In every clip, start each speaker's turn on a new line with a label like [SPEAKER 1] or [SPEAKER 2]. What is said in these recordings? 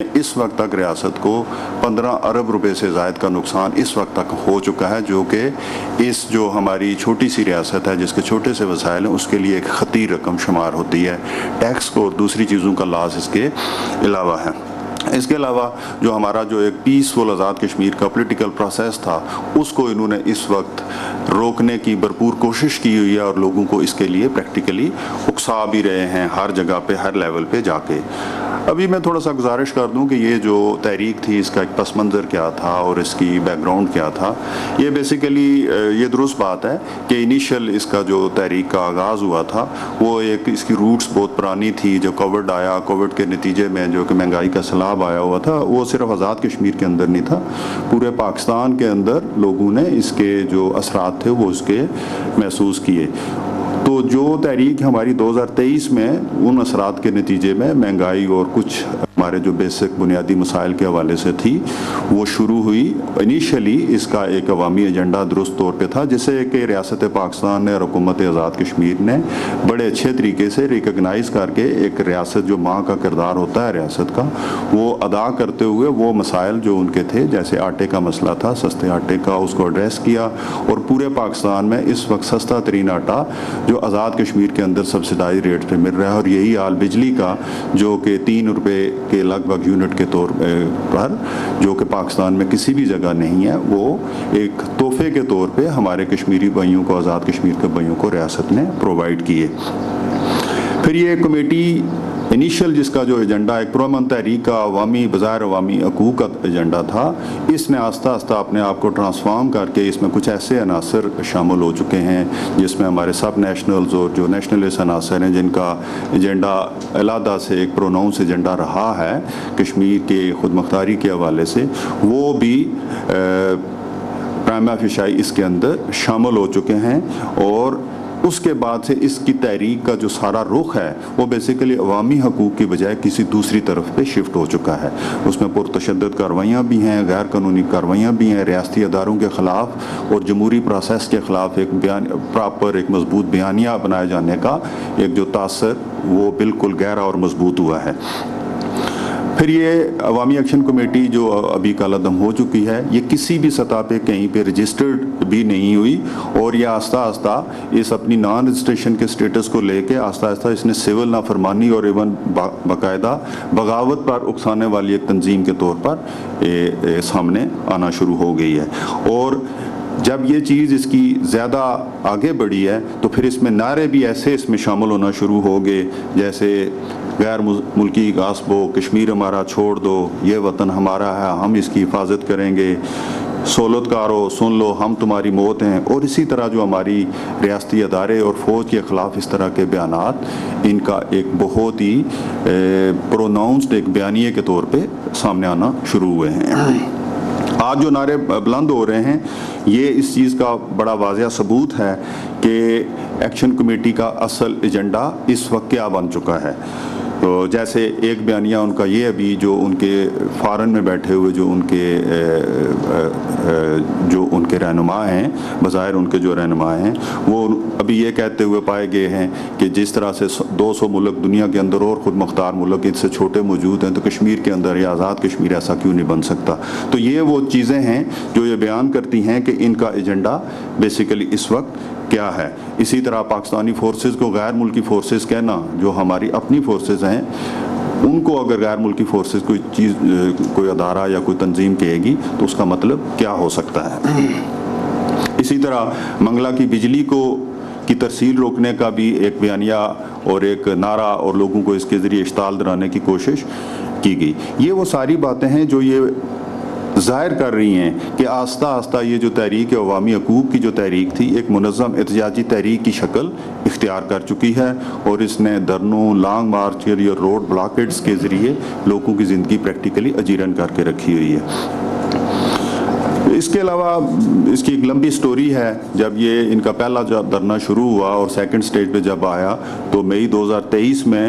[SPEAKER 1] इस वक्त तक रियासत को 15 अरब रुपए से ज़ायद का नुकसान इस वक्त तक हो चुका है, जो कि इस जो हमारी छोटी सी रियासत है जिसके छोटे से वसाइल हैं उसके लिए एक खतीर रकम शुमार होती है। टैक्स को और दूसरी चीज़ों का लॉस इसके अलावा है। इसके अलावा जो हमारा जो एक पीसफुल आज़ाद कश्मीर का पॉलिटिकल प्रोसेस था उसको इन्होंने इस वक्त रोकने की भरपूर कोशिश की हुई है और लोगों को इसके लिए प्रैक्टिकली उकसा भी रहे हैं हर जगह पे, हर लेवल पे जाके। अभी मैं थोड़ा सा गुजारिश कर दूं कि ये जो तहरीक थी इसका एक पस मंज़र क्या था और इसकी बैकग्राउंड क्या था। ये बेसिकली ये दुरुस्त बात है कि इनिशियल इसका जो तहरीक का आगाज़ हुआ था वो एक इसकी रूट्स बहुत पुरानी थी। जो कोविड आया, कोविड के नतीजे में जो कि महंगाई का सैलाब आया हुआ था, वो सिर्फ आज़ाद कश्मीर के अंदर नहीं था, पूरे पाकिस्तान के अंदर लोगों ने इसके जो असरात थे वो उसके महसूस किए। तो जो तहरीक हमारी 2023 में उन असरात के नतीजे में महंगाई और कुछ हमारे जो बेसिक बुनियादी मसाइल के हवाले से थी वो शुरू हुई। इनिशियली इसका एक अवामी एजेंडा दुरुस्त तौर पे था जिसे कि रियासत पाकिस्तान ने और हुकूमत आज़ाद कश्मीर ने बड़े अच्छे तरीके से रिकगनाइज़ करके एक रियासत जो माँ का किरदार होता है रियासत का वो अदा करते हुए वो मसाइल जो उनके थे, जैसे आटे का मसला था, सस्ते आटे का, उसको एड्रेस किया। और पूरे पाकिस्तान में इस वक्त सस्ता तरीन आटा जो आज़ाद कश्मीर के अंदर सब्सिडाइज रेट पे मिल रहा है, और यही हाल बिजली का जो कि 3 रुपये के लगभग यूनिट के तौर पर, जो कि पाकिस्तान में किसी भी जगह नहीं है, वो एक तोहफे के तौर पे हमारे कश्मीरी भाइयों को, आज़ाद कश्मीर के भाइयों को रियासत ने प्रोवाइड किए। फिर ये कमेटी इनिशियल जिसका जो एजेंडा एक पुरअमन तहरीक का अवामी बज़ाहिर अवामी हकूक़ का एजेंडा था, इसने आस्ता आस्ता अपने आप को ट्रांसफॉर्म करके इसमें कुछ ऐसे अनासर शामिल हो चुके हैं जिसमें हमारे सब नेशनल्स और जो नेशनलिस्ट अनासर हैं जिनका एजेंडा अलहदा से एक प्रोनाउंस एजेंडा रहा है कश्मीर के खुद मुख्तारी के हवाले से, वो भी प्राइमा फेशियाई इसके अंदर शामिल हो चुके हैं। और उसके बाद से इसकी तहरीक का जो सारा रुख है वो बेसिकली अवामी हकूक़ की बजाय किसी दूसरी तरफ पे शिफ्ट हो चुका है। उसमें पुरतशद्दुद कार्रवाइयाँ भी हैं, गैर कानूनी कार्रवाइयाँ भी हैं, रियासती अदारों के ख़िलाफ़ और जमहूरी प्रोसेस के ख़िलाफ़ एक बयान प्रॉपर एक मजबूत बयानिया बनाए जाने का एक जो तासर वो बिल्कुल गहरा और मजबूत हुआ है। फिर ये अवामी एक्शन कमेटी जो अभी कालादम हो चुकी है, ये किसी भी सतह पे कहीं पे रजिस्टर्ड भी नहीं हुई और ये आस्ता आस्ता इस अपनी नॉन रजिस्ट्रेशन के स्टेटस को लेके आस्ता आस्ता इसने सिविल नाफरमानी और इवन बाकायदा बगावत पर उकसाने वाली एक तंजीम के तौर पर सामने आना शुरू हो गई है। और जब ये चीज़ इसकी ज़्यादा आगे बढ़ी है तो फिर इसमें नारे भी ऐसे इसमें शामिल होना शुरू हो गए, जैसे गैर मुल्की गास्बो, कश्मीर हमारा छोड़ दो, ये वतन हमारा है, हम इसकी हिफाजत करेंगे, सोलतकारो सुन लो, हम तुम्हारी मौत हैं। और इसी तरह जो हमारी रियासती अदारे और फ़ौज के ख़िलाफ़ इस तरह के बयानात, इनका एक बहुत ही प्रोनाउंस्ड एक बयानिए के तौर पे सामने आना शुरू हुए हैं। आज जो नारे बुलंद हो रहे हैं ये इस चीज़ का बड़ा वाज़िया सबूत है कि एक्शन कमेटी का असल एजेंडा इस वक्त क्या बन चुका है। तो जैसे एक बयानिया उनका ये अभी जो उनके फ़ॉरेन में बैठे हुए जो उनके रहनुमा हैं, बज़ाहिर उनके जो रहनुमा हैं, वो अभी ये कहते हुए पाए गए हैं कि जिस तरह से 200 मुल्क दुनिया के अंदर और ख़ुद मुख्तार मुल्क इससे छोटे मौजूद हैं, तो कश्मीर के अंदर या आज़ाद कश्मीर ऐसा क्यों नहीं बन सकता। तो ये वो चीज़ें हैं जो ये बयान करती हैं कि इनका एजेंडा बेसिकली इस वक्त क्या है। इसी तरह पाकिस्तानी फोर्सेस को गैर मुल्की फोर्सेस कहना, जो हमारी अपनी फोर्सेस हैं, उनको अगर गैर मुल्की फोर्सेस कोई चीज़, कोई अदारा या कोई तंजीम कहेगी तो उसका मतलब क्या हो सकता है। इसी तरह मंगला की बिजली की तरसील रोकने का भी एक बयानिया और एक नारा और लोगों को इसके ज़रिए इश्ताल दिलाने की कोशिश की गई। ये वो सारी बातें हैं जो ये ज़ाहिर कर रही हैं कि आस्ता आस्ता ये जो तहरीक अवामी हकूक़ की जो तहरीक थी एक मुनज़्ज़म एहतजाजी तहरीक की शक्ल इख्तियार कर चुकी है और इसने धरनों, लॉन्ग मार्च या रोड ब्लॉकेट्स के ज़रिए लोगों की ज़िंदगी प्रैक्टिकली अजीरन करके रखी हुई है। इसके अलावा इसकी एक लंबी स्टोरी है। जब ये इनका पहला जब धरना शुरू हुआ और सेकंड स्टेज पे जब आया तो मई 2023 में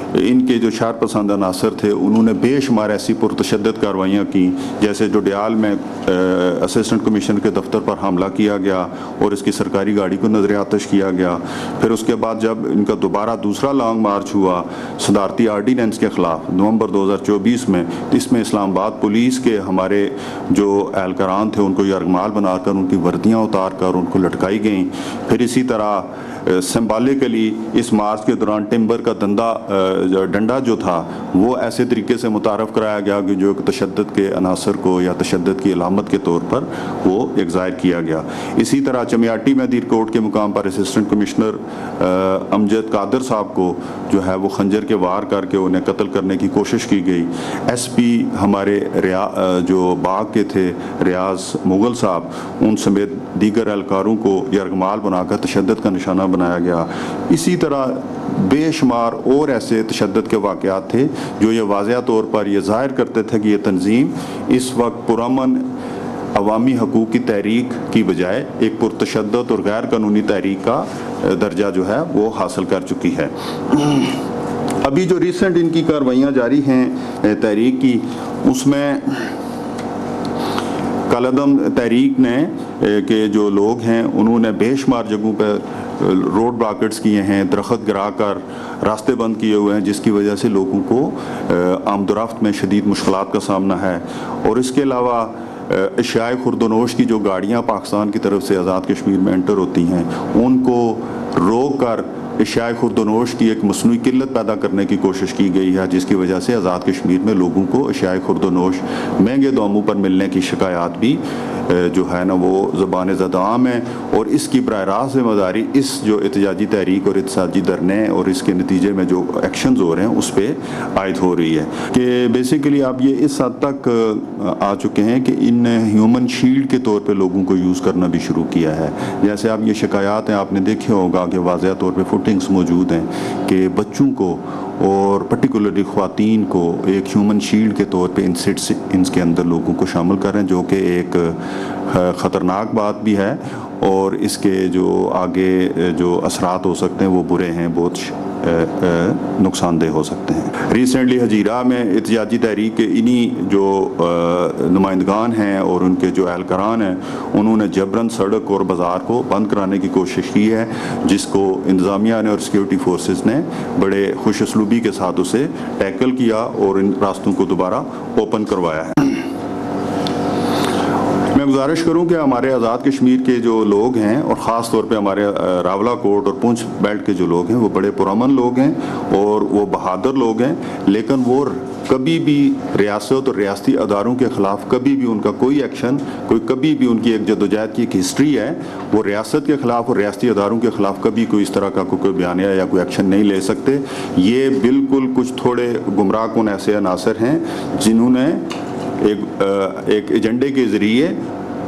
[SPEAKER 1] इनके जो शर पसंद अनासर थे उन्होंने बेशुमार ऐसी पुरतशद्दद कार्रवाइयाँ की, जैसे जो डियाल में असिस्टेंट कमिश्नर के दफ्तर पर हमला किया गया और इसकी सरकारी गाड़ी को नजर आतश किया गया। फिर उसके बाद जब इनका दोबारा दूसरा लॉन्ग मार्च हुआ सदारती आर्डीनेंस के खिलाफ नवंबर 2024 में, इसमें इस्लामाबाद पुलिस के हमारे जो एहलकारान थे उनको यरगमाल बनाकर उनकी वर्दियाँ उतार कर उनको लटकाई गई। फिर इसी तरह सिंबॉलिकली इस मार्च के दौरान टिम्बर का डंडा जो था वो ऐसे तरीके से मुतारफ़ कराया गया कि जो तशद्दुद के अनासर को या तशद्दुद की अलामत के तौर पर वो एक ज़ाहिर किया गया। इसी तरह चमियाटी में दीर कोर्ट के मुकाम पर असिस्टेंट कमिश्नर अमजद कादर साहब को जो है वो खंजर के वार करके उन्हें कत्ल करने की कोशिश की गई। SP हमारे जो बाग के थे रियाज मुगल साहब, उन समेत दीगर एहलकारों को यरगमाल बनाकर तशद्दुद का निशाना बनाया गया। इसी तरह बेशुमार और ऐसे तशद्दुद के वाक़यात थे जो ये वाज़ेह तौर पर यह ज़ाहिर करते थे कि ये तंजीम इस वक्त पुरअमन अवामी हकूक़ की तहरीक की बजाय एक पुरतशद्दुद और गैर कानूनी तहरीक का दर्जा जो है वो हासिल कर चुकी है। अभी जो रिसेंट इनकी कार्रवाइयाँ जारी हैं तहरीक की, उसमें कलदम तहरीक ने के जो लोग हैं उन्होंने बेशुमार जगहों पर रोड ब्लॉकेट्स किए हैं, दरख्त गिरा कर रास्ते बंद किए हुए हैं, जिसकी वजह से लोगों को आमदोरफ्त में शदीद मुश्किलात का सामना है। और इसके अलावा अशियाए खुर्दनोश की जो गाड़ियाँ पाकिस्तान की तरफ से आज़ाद कश्मीर में एंटर होती हैं उनको रोक कर अशियाए खुर्दनोश की एक मसनूई किल्लत पैदा करने की कोशिश की गई है, जिसकी वजह से आज़ाद कश्मीर में लोगों को अशियाए खुर्दनोश महंगे दामों पर मिलने की शिकायत भी जो है ना वो ज़बान ज़दाम है। और इसकी बराह रास्त ज़िम्मेदारी इस जो एहतजाजी तहरीक और एहतसाजी धरने और इसके नतीजे में जो एक्शन हो रहे हैं उस पर आयद हो रही है कि बेसिकली आप ये इस हद तक आ चुके हैं कि इन ह्यूमन शील्ड के तौर पर लोगों को यूज़ करना भी शुरू किया है। जैसे आप ये शिकायत हैं आपने देखे होगा कि वाज़ेह तौर पर फुटिंग्स मौजूद हैं कि बच्चों को और पर्टिकुलरली ख़वातीन को एक ह्यूमन शील्ड के तौर पे इनके अंदर लोगों को शामिल कर रहे हैं, जो कि एक ख़तरनाक बात भी है और इसके जो आगे जो असरात हो सकते हैं वो बुरे हैं, बहुत नुकसानदेह हो सकते हैं। रिसेंटली हजीरा में एहतजाजी तहरीक के इन्हीं जो नुमाइंदगान हैं और उनके जो एहलकारान हैं उन्होंने जबरन सड़क और बाज़ार को बंद कराने की कोशिश की है, जिसको इंतज़ामिया ने और सिक्योरिटी फोर्सेस ने बड़े खुश उसलूबी के साथ उसे टैकल किया और इन रास्तों को दोबारा ओपन करवाया है। मैं गुजारिश करूं कि हमारे आज़ाद कश्मीर के जो लोग हैं और ख़ास तौर पे हमारे रावला कोट और पुंछ बेल्ट के जो लोग हैं वो बड़े पुरअमन लोग हैं और वो बहादुर लोग हैं, लेकिन वो कभी भी रियासत और रियासती अदारों के ख़िलाफ़ कभी भी उनका कोई एक्शन, कभी भी उनकी एक जदोजहद की एक हिस्ट्री है, वो रियासत के ख़िलाफ़ और रियासती अदारों के ख़िलाफ़ कभी कोई इस तरह का कोई बयानिया या कोई एक्शन नहीं ले सकते। ये बिल्कुल कुछ थोड़े गुमराह कुन ऐसे अनासर हैं जिन्होंने एक एजेंडे के ज़रिए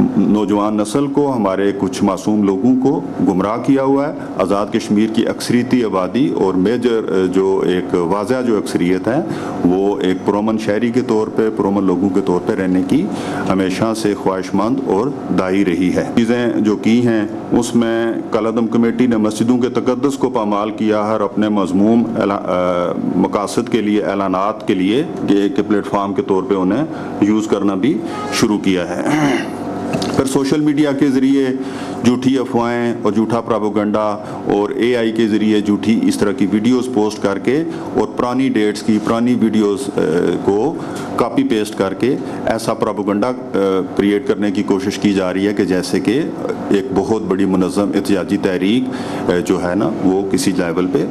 [SPEAKER 1] नौजवान नस्ल को, हमारे कुछ मासूम लोगों को गुमराह किया हुआ है। आज़ाद कश्मीर की अक्सरियती आबादी और मेजर जो एक वाज़ह जो अक्सरियत है वो एक पुरअमन शहरी के तौर पे, पुरअमन लोगों के तौर पे रहने की हमेशा से ख्वाहिशमंद और दाई रही है। चीज़ें जो की हैं उसमें कलअदम कमेटी ने मस्जिदों के तक़द्दुस को पामाल किया है और अपने मज़मूम मकासद के लिए, ऐलानात के लिए एक प्लेटफार्म के तौर पर उन्हें यूज़ करना भी शुरू किया है। फिर सोशल मीडिया के ज़रिए झूठी अफवाहें और झूठा प्रोपेगेंडा और AI के ज़रिए झूठी इस तरह की वीडियोस पोस्ट करके और पुरानी डेट्स की पुरानी वीडियोस को कॉपी पेस्ट करके ऐसा प्रोपेगेंडा क्रिएट करने की कोशिश की जा रही है कि जैसे कि एक बहुत बड़ी मुनज़्ज़म एहतजाजी तहरीक जो है ना वो किसी लेवल पे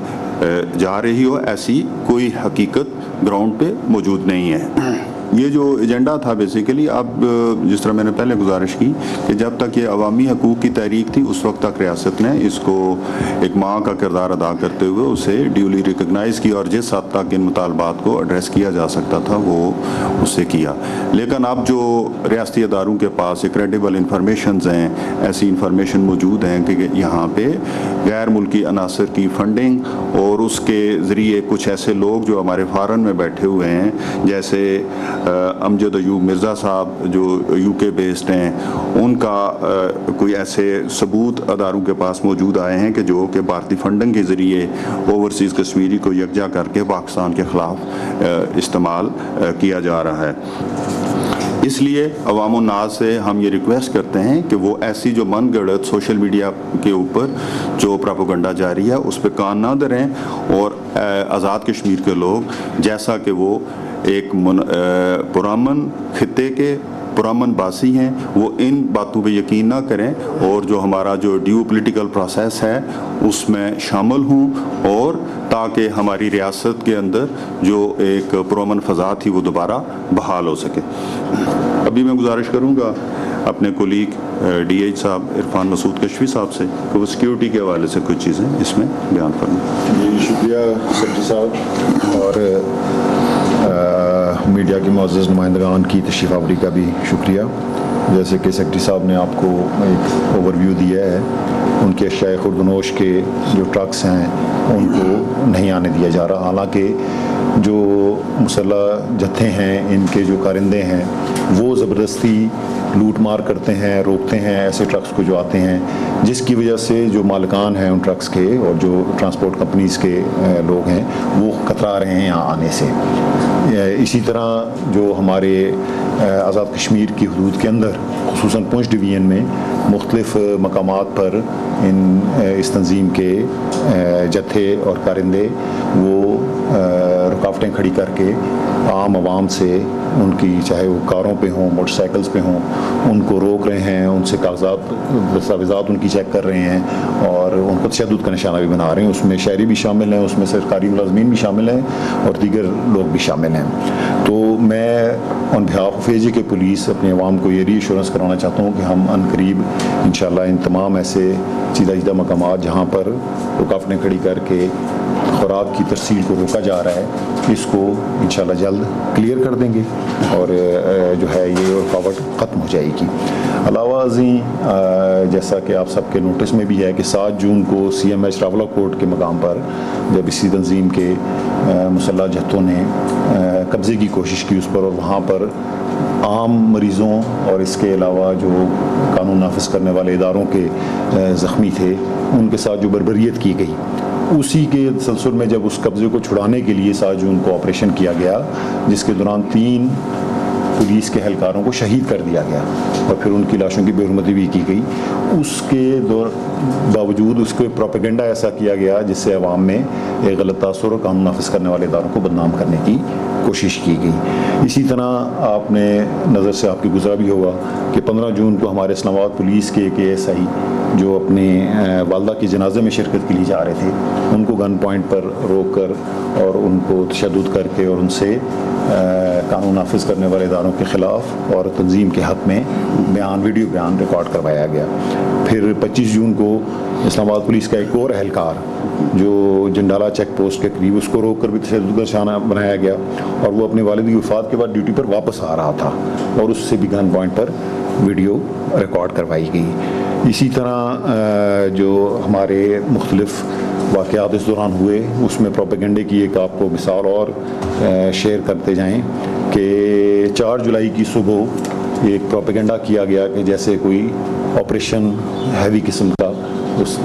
[SPEAKER 1] जा रही हो। ऐसी कोई हकीकत ग्राउंड पे मौजूद नहीं है। ये जो एजेंडा था बेसिकली, अब जिस तरह मैंने पहले गुजारिश की कि जब तक ये अवामी हकूक़ की तहरीक थी उस वक्त तक रियासत ने इसको एक माँ का किरदार अदा करते हुए उसे ड्यूली रिकगनाइज़ किया और जिस हद तक इन मुतालबात को एड्रेस किया जा सकता था वो उससे किया। लेकिन अब जो रियासती अदारों के पास क्रेडिबल इंफॉर्मेशंस हैं, ऐसी इंफॉर्मेशन मौजूद हैं कि यहाँ पे गैर मुल्की अनासर की फंडिंग और उसके ज़रिए कुछ ऐसे लोग जो हमारे फ़ॉरेन में बैठे हुए हैं, जैसे अमजद अयूब मिर्ज़ा साहब जो यूके बेस्ड हैं, उनका कोई ऐसे सबूत अदारों के पास मौजूद आए हैं कि जो कि भारतीय फंडिंग के ज़रिए ओवरसीज़ कश्मीरी को यकजा करके पाकिस्तान के ख़िलाफ़ इस्तेमाल किया जा रहा है। इसलिए अवाम नाज़ से हम ये रिक्वेस्ट करते हैं कि वो ऐसी जो मन गढ़ंत सोशल मीडिया के ऊपर जो प्रोपेगेंडा जारी है उस पर कान ना धरें और आज़ाद कश्मीर के लोग, जैसा कि वो एक पुरअमन खित्ते के पुरअमन बासी हैं, वो इन बातों पे यकीन ना करें और जो हमारा जो ड्यू पॉलिटिकल प्रोसेस है उसमें शामिल हों, और ताकि हमारी रियासत के अंदर जो एक पुरअमन फ़ज़ा थी वो दोबारा बहाल हो सके। अभी मैं गुजारिश करूँगा अपने कोलीग DH साहब इरफान मसूद कशफी साहब से कि वो सिक्योरिटी के हवाले से कुछ चीज़ें इसमें बयान करें।
[SPEAKER 2] जी शुक्रिया सेक्रेटरी साहब, और मीडिया के मुअज़्ज़ज़ नुमाइंदगान की तशरीफ़ आवरी का भी शुक्रिया। जैसे कि सेक्रेटरी साहब ने आपको एक ओवरव्यू दिया है, उनके अशिया खुर्दनोश के जो ट्रक्स हैं उनको नहीं आने दिया जा रहा, हालांकि जो मुसल्लह जत्थे हैं इनके जो कारिंदे हैं वो ज़बरदस्ती लूट मार करते हैं, रोकते हैं ऐसे ट्रक्स को जो आते हैं, जिसकी वजह से जो मालिकान हैं उन ट्रक्स के और जो ट्रांसपोर्ट कंपनीज़ के लोग हैं वो कतरा रहे हैं यहाँ आने से। इसी तरह जो हमारे आज़ाद कश्मीर की हदूद के अंदर खुसूसन पुंछ डिवीज़न में मुख्तलिफ़ मकामात पर इस तंजीम के जत्थे और कारिंदे वो रुकावटें खड़ी करके आम आवाम से उनकी, चाहे वो कारों पे हों मोटरसाइकिल्स पे हों, उनको रोक रहे हैं, उनसे कागजात दस्तावेज़ात उनकी चेक कर रहे हैं और उनको तशद्दुद का निशाना भी बना रहे हैं। उसमें शहरी भी शामिल हैं, उसमें सरकारी मुलाज़मीन भी शामिल हैं और दीगर लोग भी शामिल हैं। तो मैं ऑन बिहाफ ऑफ AG के पुलिस अपने अवाम को ये रीअश्योरेंस कराना चाहता हूँ कि हम अनकरीब इंशाल्लाह इन तमाम ऐसे चीदा मकामात जहाँ पर रुकावटें खड़ी करके खुराक की तरसील को रोका जा रहा है, इसको इंशाल्लाह जल्द क्लियर कर देंगे और जो है ये रुकावट ख़त्म हो जाएगी। अलावा जैसा कि आप सबके नोटिस में भी है कि 7 जून को CMH रावलाकोट के मकाम पर जब इसी तंजीम के मुसल्लह जत्थों ने कब्ज़े की कोशिश की उस पर, और वहाँ पर आम मरीज़ों और इसके अलावा जो कानून नाफिज करने वाले इदारों के ज़ख्मी थे उनके साथ जो बर्बरियत की गई, उसी के सिलसिले में जब उस कब्ज़े को छुड़ाने के लिए 7 जून को ऑपरेशन किया गया, जिसके दौरान 3 पुलिस के एहलकारों को शहीद कर दिया गया और फिर उनकी लाशों की बेरुमती भी की गई, उसके बावजूद उसके प्रोपेगेंडा ऐसा किया गया जिससे अवाम में एक गलत तासुर और कानून नाफिज करने वाले इदारों को बदनाम करने की कोशिश की गई। इसी तरह आपने नज़र से आपकी गुजरा भी होगा कि 15 जून को हमारे इस्लामाबाद पुलिस के ASI जो अपने वालदा के जनाजे में शिरकत के लिए जा रहे थे, उनको गन पॉइंट पर रोक कर और उनको तशद्दुद करके और उनसे कानून नाफिज करने वाले इदारों के ख़िलाफ़ और तंजीम के हक़ में वीडियो बयान रिकॉर्ड करवाया गया। फिर 25 जून को इस्लामाबाद पुलिस का एक और एहलकार जो जंडाला चेक पोस्ट के करीब, उसको रोक कर भी तशद्दुद का निशाना बनाया गया और वो अपने वालिद की वफ़ात के बाद ड्यूटी पर वापस आ रहा था और उससे भी गन पॉइंट पर वीडियो रिकॉर्ड करवाई गई। इसी तरह जो हमारे मुख्तलिफ़ वाक़यात इस दौरान हुए उसमें प्रोपेगेंडे की एक आपको मिसाल और शेयर करते जाएं कि 4 जुलाई की सुबह एक प्रोपेगेंडा किया गया कि जैसे कोई ऑपरेशन हैवी किस्म का उस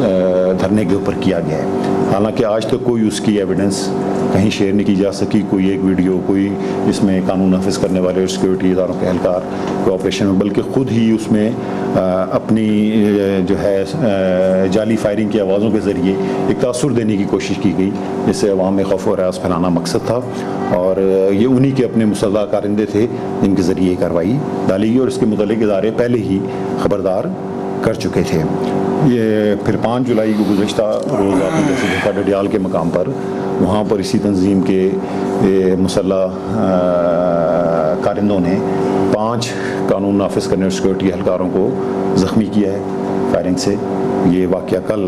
[SPEAKER 2] धरने के ऊपर किया गया है, हालांकि आज तक कोई उसकी एविडेंस कहीं शेयर नहीं की जा सकी, कोई एक वीडियो, कोई इसमें कानून नाफिज करने वाले और सिक्योरिटी इदारों के एहलकार के ऑपरेशन में, बल्कि ख़ुद ही उसमें अपनी जो है जाली फायरिंग की आवाज़ों के ज़रिए एक तासुर देने की कोशिश की गई, जिससे अवाम में खौफ और हरास फैलाना मकसद था और ये उन्हीं के अपने मुसल्लह कारिंदे थे जिनके ज़रिए कार्रवाई डाली गई और इसके मुतल्लिक़ इदारे पहले ही खबरदार कर चुके थे। ये फिर 5 जुलाई को गुज़श्ता रोज़ आपने जैसे देखा डडियाल के मकाम पर, वहाँ पर इसी तंजीम के मुसल्लह कारिंदों ने 5 कानून नाफिज करने और सिक्योरिटी एहलकारों को ज़ख्मी किया है फायरिंग से। ये वाक़या कल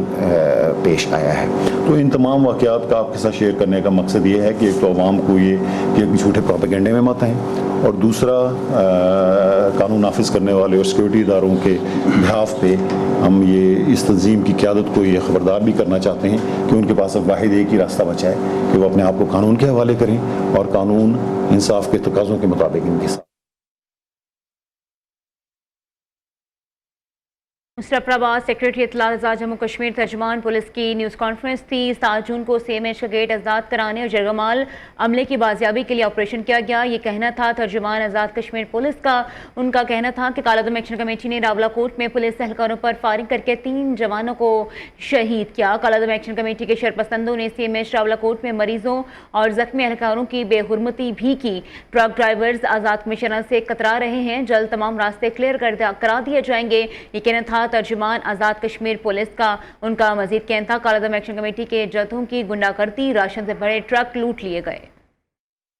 [SPEAKER 2] पेश आया है। तो इन तमाम वाक़यात का आपके साथ शेयर करने का मकसद ये है कि एक तो आवाम को ये कि झूठे प्रोपेगेंडे में मत आएँ, और दूसरा कानून नाफिज करने वाले और सिक्योरिटी इदारों के बिहाफ पे हम ये इस तंजीम की क़यादत को ये ख़बरदार भी करना चाहते हैं कि उनके पास अब वाहिद एक ही रास्ता बचा है कि वो अपने आप को कानून के हवाले करें और कानून इंसाफ के तकाज़ों के मुताबिक इनके साथ।
[SPEAKER 3] मुस्तफाबाद सेक्रेटरी इत्तला आज़ाद जम्मू कश्मीर तर्जुमान पुलिस की न्यूज़ कॉन्फ्रेंस थी। 7 जून को CMH का गेट आज़ाद कराने और जरगमाल अमले की बाजियाबी के लिए ऑपरेशन किया गया, ये कहना था तर्जुमान आज़ाद कश्मीर पुलिस का। उनका कहना था कि कालादम एक्शन कमेटी ने रावलाकोट में पुलिस एहलकारों पर फायरिंग करके 3 जवानों को शहीद किया। कालादम एक्शन कमेटी के शरपसंदों ने CMH रावलाकोट में मरीजों और जख्मी एहलकारों की बेहुरमती भी की। ट्रक ड्राइवर्स आज़ाद कमिश्नर से कतरा रहे हैं, जल्द तमाम रास्ते क्लियर करा दिए जाएंगे, ये कहना था तर्जुमान आज़ाद कश्मीर पुलिस का। उनका मजीद कहना था कालादम एक्शन कमेटी के जत्थों की गुंडागर्दी, राशन से भरे ट्रक लूट लिए गए।